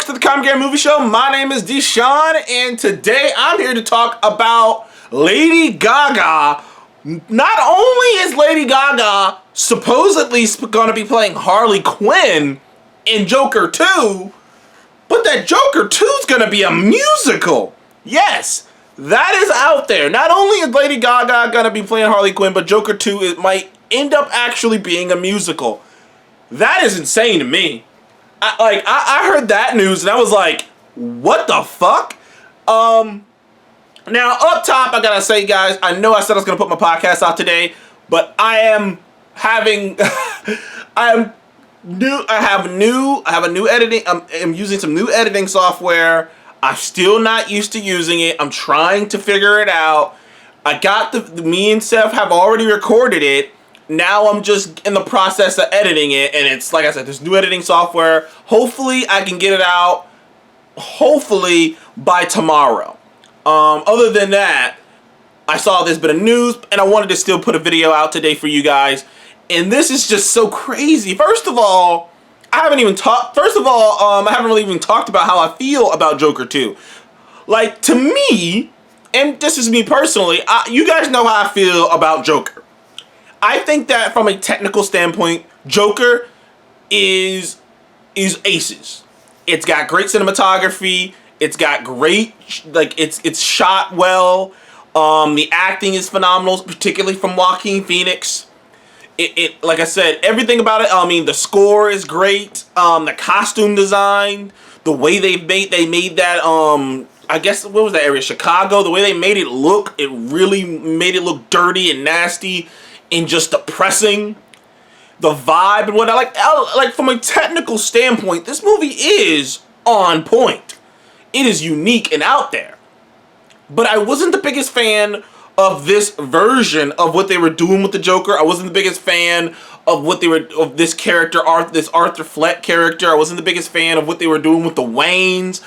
to the Comic Game Movie Show. My name is Deshaun, and today I'm here to talk about Lady Gaga. Not only is Lady Gaga supposedly going to be playing Harley Quinn in Joker 2, but that Joker 2 is going to be a musical. Yes, that is out there. Not only is Lady Gaga going to be playing Harley Quinn, but Joker 2 might end up actually being a musical. That is insane to me. I heard that news and I was like, what the fuck? Now up top, I gotta say, guys, I know I said I was gonna put my podcast out today, but I am having, I have a new editing. I'm using some new editing software. I'm still not used to using it. I'm trying to figure it out. I got me and Seth have already recorded it. Now I'm just in the process of editing it, and it's, like I said, there's new editing software. Hopefully I can get it out, hopefully by tomorrow. Other than that, I saw this bit of news, and I wanted to still put a video out today for you guys. And this is just so crazy. First of all, I haven't really even talked about how I feel about Joker 2. Like, to me, and this is me personally, you guys know how I feel about Joker. I think that from a technical standpoint, Joker is aces. It's got great cinematography. It's got great, it's shot well. The acting is phenomenal, particularly from Joaquin Phoenix. It like I said, everything about it. I mean, the score is great. The costume design, the way they made that. I guess, what was that area? Chicago. The way they made it look, it really made it look dirty and nasty. And just depressing, the vibe and whatnot. Like from a technical standpoint, this movie is on point. It is unique and out there. But I wasn't the biggest fan of this version of what they were doing with the Joker. I wasn't the biggest fan of of this character, this Arthur Fleck character. I wasn't the biggest fan of what they were doing with the Waynes.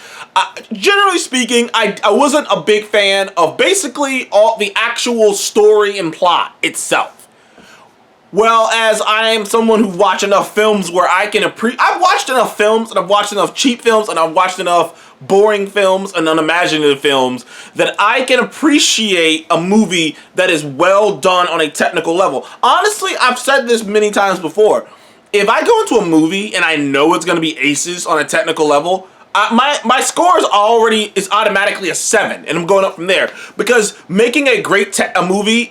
Generally speaking, I wasn't a big fan of basically all the actual story and plot itself. Well, as I am someone who watched enough films where I've watched enough films, and I've watched enough cheap films, and I've watched enough boring films and unimaginative films that I can appreciate a movie that is well done on a technical level. Honestly, I've said this many times before. If I go into a movie and I know it's going to be aces on a technical level, my score is automatically a 7, and I'm going up from there, because making a great movie,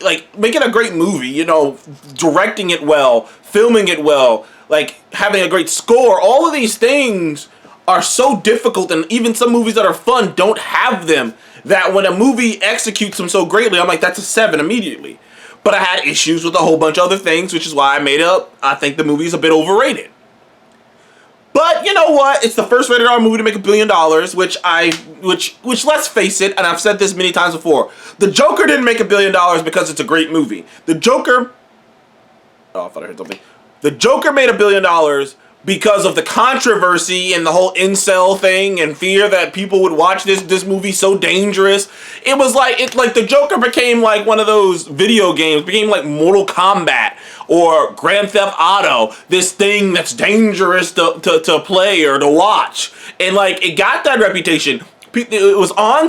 you know, directing it well, filming it well, like having a great score, all of these things are so difficult, and even some movies that are fun don't have them, that when a movie executes them so greatly, I'm like, that's a 7 immediately. But I had issues with a whole bunch of other things, which is why I think the movie is a bit overrated. But you know what? It's the first rated R movie to make $1 billion, which let's face it, and I've said this many times before, the Joker didn't make $1 billion because it's a great movie. The Joker made $1 billion because of the controversy and the whole incel thing and fear that people would watch this movie so dangerous. It was like the Joker became like one of those video games, became like Mortal Kombat or Grand Theft Auto, this thing that's dangerous to play or to watch. And like, it got that reputation. It was on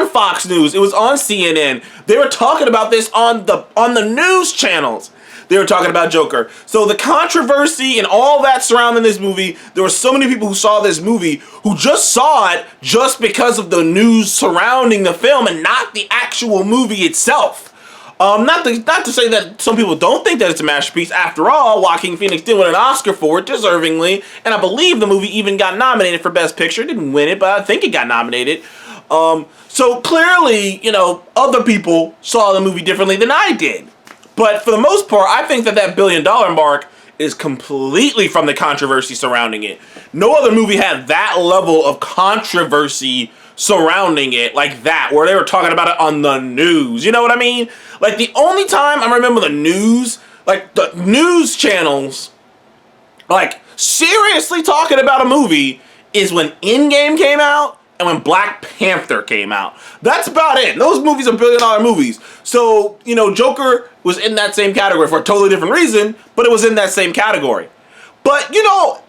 Fox News, it was on CNN. They were talking about this on the news channels. They were talking about Joker. So the controversy and all that surrounding this movie, there were so many people who saw this movie who just saw it just because of the news surrounding the film and not the actual movie itself. Not to say that some people don't think that it's a masterpiece. After all, Joaquin Phoenix did win an Oscar for it, deservingly, and I believe the movie even got nominated for Best Picture. Didn't win it, but I think it got nominated. So clearly, you know, other people saw the movie differently than I did. But for the most part, I think that $1 billion mark is completely from the controversy surrounding it. No other movie had that level of controversy surrounding it like that, where they were talking about it on the news. You know what I mean? Like, the only time I remember the news channels, like, seriously talking about a movie is when Endgame came out and when Black Panther came out. That's about it. Those movies are $1 billion movies. So, you know, Joker was in that same category for a totally different reason, but it was in that same category. But,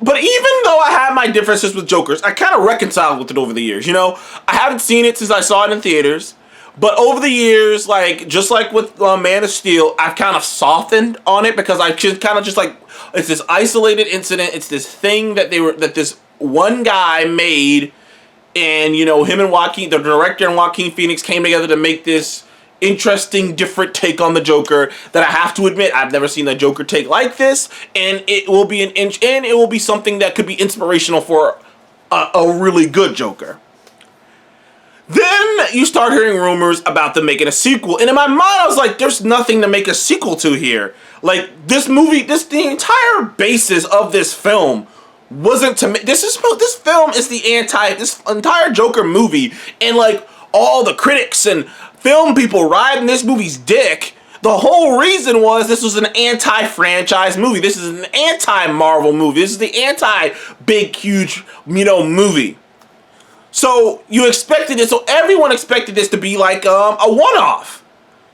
but even though I have my differences with Jokers, I kind of reconciled with it over the years, I haven't seen it since I saw it in theaters. But over the years, like, just like with Man of Steel, I've kind of softened on it because I just kind of just like, it's this isolated incident. It's this thing that this one guy made, and, him and Joaquin, the director and Joaquin Phoenix came together to make this interesting, different take on the Joker that I have to admit I've never seen a Joker take like this, and it will be it will be something that could be inspirational for a really good Joker. Then you start hearing rumors about them making a sequel, and in my mind I was like, there's nothing to make a sequel to here. Like, this movie, the entire basis of this film wasn't to make this film is this entire Joker movie, and like all the critics and film people riding this movie's dick. The whole reason was this was an anti-franchise movie. This is an anti-Marvel movie. This is the anti-big, huge, movie. So you expected it. So everyone expected this to be like a one-off.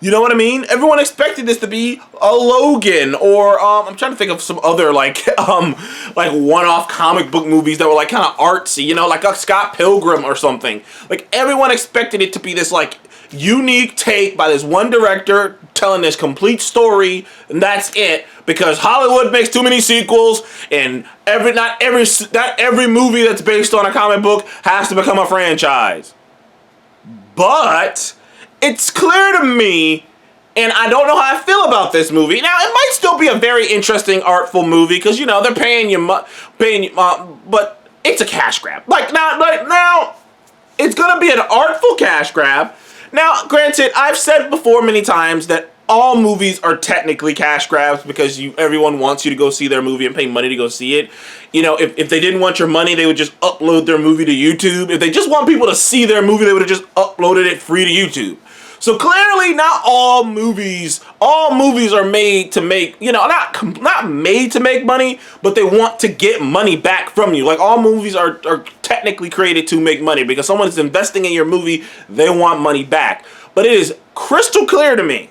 You know what I mean? Everyone expected this to be a Logan, or I'm trying to think of some other like one-off comic book movies that were like kind of artsy, like a Scott Pilgrim or something. Like, everyone expected it to be this like unique take by this one director telling this complete story, and that's it. Because Hollywood makes too many sequels, and not every movie that's based on a comic book has to become a franchise. But it's clear to me, and I don't know how I feel about this movie. Now, it might still be a very interesting, artful movie, because, they're paying you, but it's a cash grab. Now, it's going to be an artful cash grab. Now, granted, I've said before many times that all movies are technically cash grabs because everyone wants you to go see their movie and pay money to go see it. If they didn't want your money, they would just upload their movie to YouTube. If they just want people to see their movie, they would have just uploaded it free to YouTube. So clearly, not all movies are made to make, not made to make money, but they want to get money back from you. Like, all movies are technically created to make money because someone is investing in your movie, they want money back. But it is crystal clear to me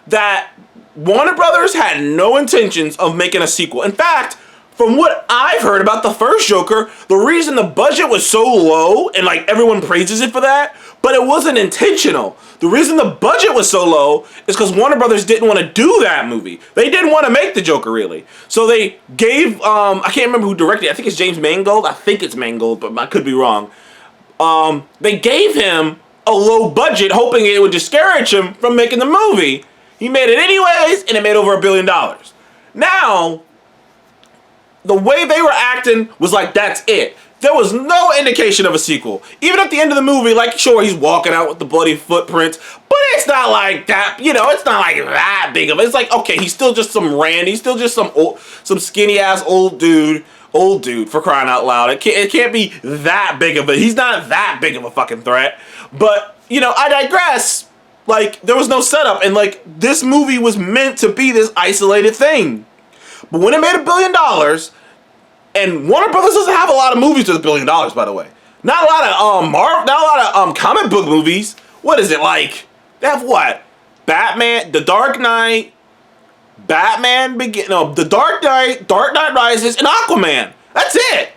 that Warner Brothers had no intentions of making a sequel. In fact, from what I've heard about the first Joker, the reason the budget was so low, and like everyone praises it for that, but it wasn't intentional. The reason the budget was so low is because Warner Brothers didn't want to do that movie. They didn't want to make the Joker, really. So they gave, I can't remember who directed it. I think it's James Mangold. I think it's Mangold, but I could be wrong. They gave him a low budget, hoping it would discourage him from making the movie. He made it anyways, and it made over $1 billion. Now, the way they were acting was like, that's it. There was no indication of a sequel. Even at the end of the movie, like, sure, he's walking out with the bloody footprints, but it's not like that, it's not like that big of it. It's like, okay, he's still just some Randy, he's still just some skinny-ass old dude, for crying out loud. It can't be that big of a, he's not that big of a fucking threat. But, I digress. Like, there was no setup, and like, this movie was meant to be this isolated thing. But when it made $1 billion, and Warner Brothers doesn't have a lot of movies with $1 billion, by the way. Not a lot of comic book movies. What is it like? They have what? Batman, The Dark Knight, The Dark Knight Rises, and Aquaman. That's it.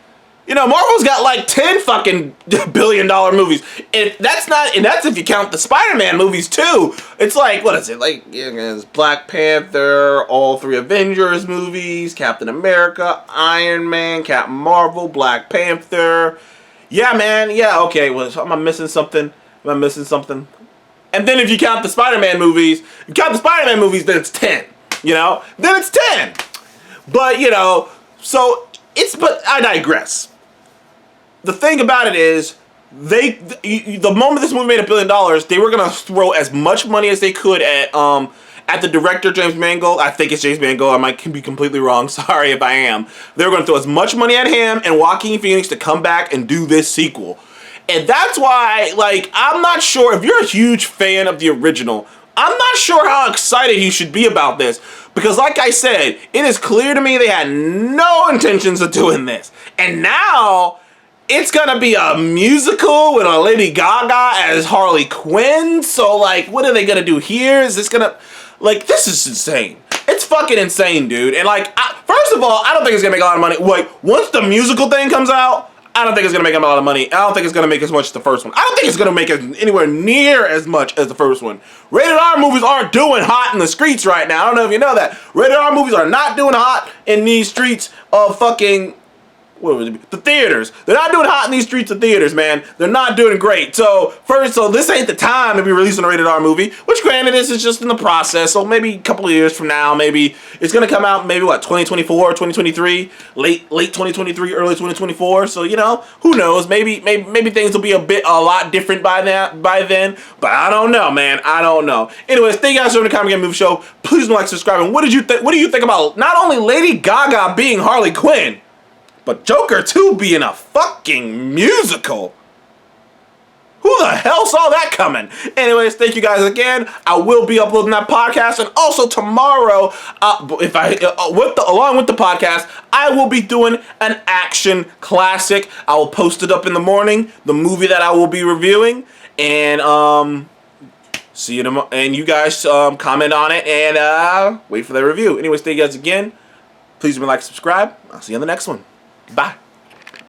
Marvel's got like 10 fucking $1 billion movies. And that's if you count the Spider-Man movies too. It's like, what is it? Like, it's Black Panther, all 3 Avengers movies, Captain America, Iron Man, Captain Marvel, Black Panther. Yeah, man. Yeah, okay. Well, am I missing something? And then if you count the Spider-Man movies, then it's 10. Then it's 10. But, but I digress. The thing about it is, the moment this movie made $1 billion, they were gonna throw as much money as they could at the director, James Mangold. I think it's James Mangold. I might be completely wrong. Sorry if I am. They were gonna throw as much money at him and Joaquin Phoenix to come back and do this sequel. And that's why, like, I'm not sure if you're a huge fan of the original. I'm not sure how excited you should be about this. Because like I said, it is clear to me they had no intentions of doing this. And now, it's gonna be a musical with a Lady Gaga as Harley Quinn. So like, what are they gonna do here? Is this gonna, like, this is insane. It's fucking insane, dude. And like, first of all, I don't think it's gonna make a lot of money. Like, once the musical thing comes out, I don't think it's gonna make a lot of money. I don't think it's gonna make as much as the first one. I don't think it's gonna make anywhere near as much as the first one. Rated R movies aren't doing hot in the streets right now. I don't know if you know that. Rated R movies are not doing hot in these streets of fucking, what would it be? The theaters. They're not doing hot in these streets of theaters, man. They're not doing great. So this ain't the time to be releasing a rated R movie, which granted this is just in the process. So maybe a couple of years from now, maybe it's gonna come out maybe what, 2024, 2023, late 2023, early 2024. So you know, who knows? Maybe things will be a lot different by then. But I don't know, man. I don't know. Anyways, thank you guys for the Comic Game Movie Show. Please like, subscribe, and what did you think? What do you think about not only Lady Gaga being Harley Quinn, but Joker 2 being a fucking musical? Who the hell saw that coming? Anyways, thank you guys again. I will be uploading that podcast, and also tomorrow, along with the podcast, I will be doing an action classic. I will post it up in the morning, the movie that I will be reviewing, and see you tomorrow. And you guys comment on it and wait for the review. Anyways, thank you guys again. Please like, subscribe. I'll see you on the next one. Bye.